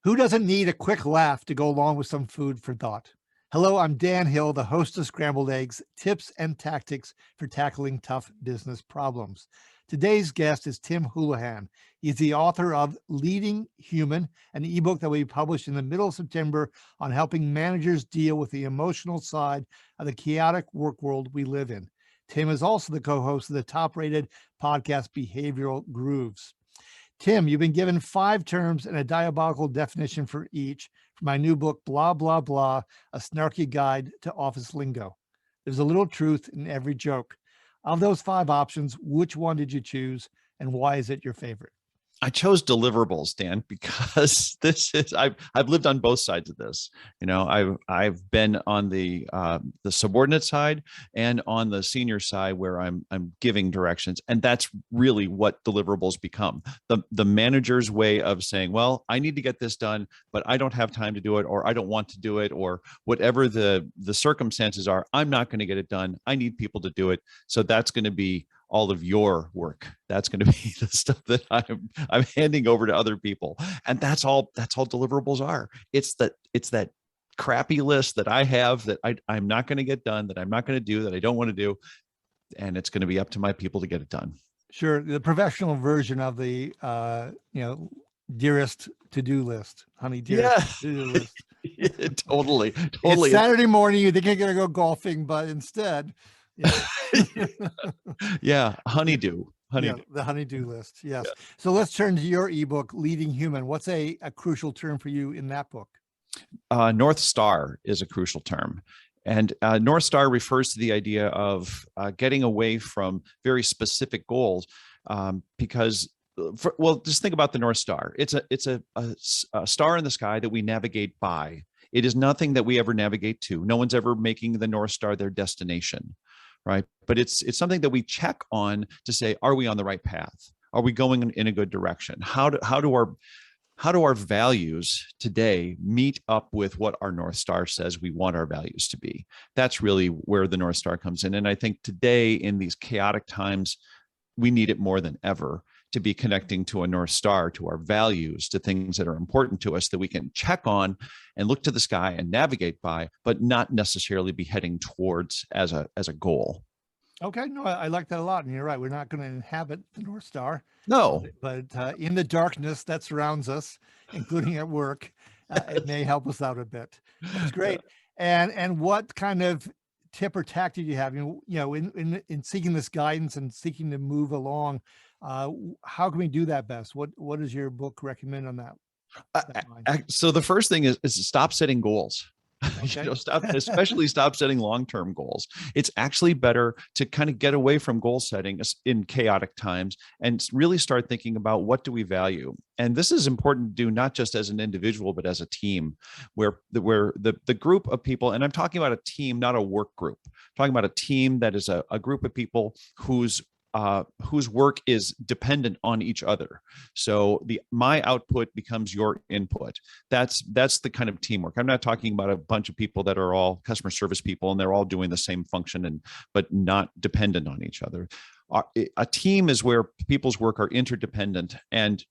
Who doesn't need a quick laugh to go along with some food for thought? Hello, I'm Dan Hill, the host of Scrambled Eggs, tips and tactics for tackling tough business problems. Today's guest is Tim Houlihan. He's the author of Leading Human, an ebook that we published in the middle of September on helping managers deal with the emotional side of the chaotic work world we live in. Tim is also the co-host of the top-rated podcast Behavioral Grooves. Tim, you've been given 5 terms and a diabolical definition for each for my new book, Blah, Blah, Blah, a snarky guide to office lingo. There's a little truth in every joke. Of those 5 options, which one did you choose and why is it your favorite? I chose deliverables, Dan, because I've lived on both sides of this. You know, I've been on the subordinate side and on the senior side where I'm giving directions, and that's really what deliverables become. The manager's way of saying, well, I need to get this done, but I don't have time to do it, or I don't want to do it, or whatever the circumstances are, I'm not going to get it done. I need people to do it. So that's going to be all of your work. That's going to be the stuff that I'm handing over to other people. And that's all deliverables are. It's that crappy list that I have that I'm not going to get done, that I'm not going to do, that I don't want to do. And it's going to be up to my people to get it done. Sure. The professional version of the, dearest to-do list, honey, dearest to-do list. Yeah, totally. It's Saturday morning. You think you're going to go golfing, but instead, yeah, honeydew. The honeydew list. Yes. Yeah. So let's turn to your ebook, Leading Human. What's a crucial term for you in that book? North Star is a crucial term. And North Star refers to the idea of getting away from very specific goals because just think about the North Star. It's a star in the sky that we navigate by. It is nothing that we ever navigate to. No one's ever making the North Star their destination, right? But it's something that we check on to say, are we on the right path? Are we going in a good direction? How do our values today meet up with what our North Star says we want our values to be? That's really where the North Star comes in. And I think today, in these chaotic times, we need it more than ever to be connecting to a North Star, to our values, to things that are important to us that we can check on and look to the sky and navigate by, but not necessarily be heading towards as a goal. Okay. No, I like that a lot. And you're right. We're not going to inhabit the North Star. No. But in the darkness that surrounds us, including at work, it may help us out a bit. That's great. And what kind of tip or tactic do you have? In seeking this guidance and seeking to move along, how can we do that best? What does your book recommend on that? So the first thing is to stop setting goals. Okay. Stop setting long-term goals. It's actually better to kind of get away from goal setting in chaotic times and really start thinking about what do we value. And this is important to do not just as an individual, but as a team, where the group of people, and I'm talking about a team, not a work group, I'm talking about a team that is a group of people whose work is dependent on each other. So my output becomes your input. That's the kind of teamwork. I'm not talking about a bunch of people that are all customer service people and they're all doing the same function but not dependent on each other. A team is where people's work are interdependent, and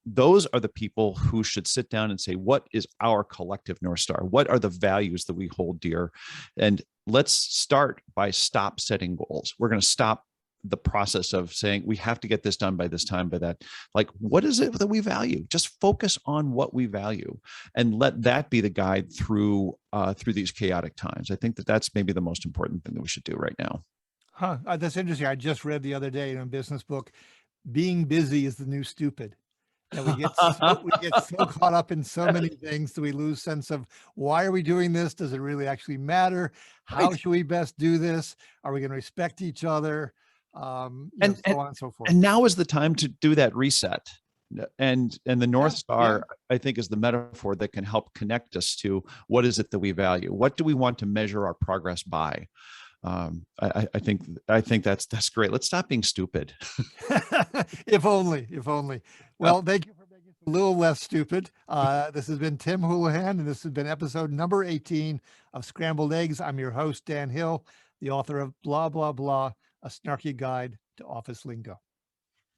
those are the people who should sit down and say, what is our collective North Star? What are the values that we hold dear? And let's start by stop setting goals. We're going to stop the process of saying we have to get this done by this time, by that. Like, what is it that we value? Just focus on what we value and let that be the guide through these chaotic times. I think that's maybe the most important thing that we should do right now. That's interesting. I just read the other day in a business book, being busy is the new stupid. And we get so caught up in so many things that we lose sense of, why are we doing this? Does it really actually matter? How should we best do this? Are we going to respect each other? So on and so forth. And now is the time to do that reset. And the North Star, I think, is the metaphor that can help connect us to what is it that we value? What do we want to measure our progress by? I think that's great. Let's stop being stupid. If only. Well, thank you for making it a little less stupid. This has been Tim Houlihan, and this has been episode number 18 of Scrambled Eggs. I'm your host, Dan Hill, the author of Blah, Blah, Blah, a snarky guide to office lingo.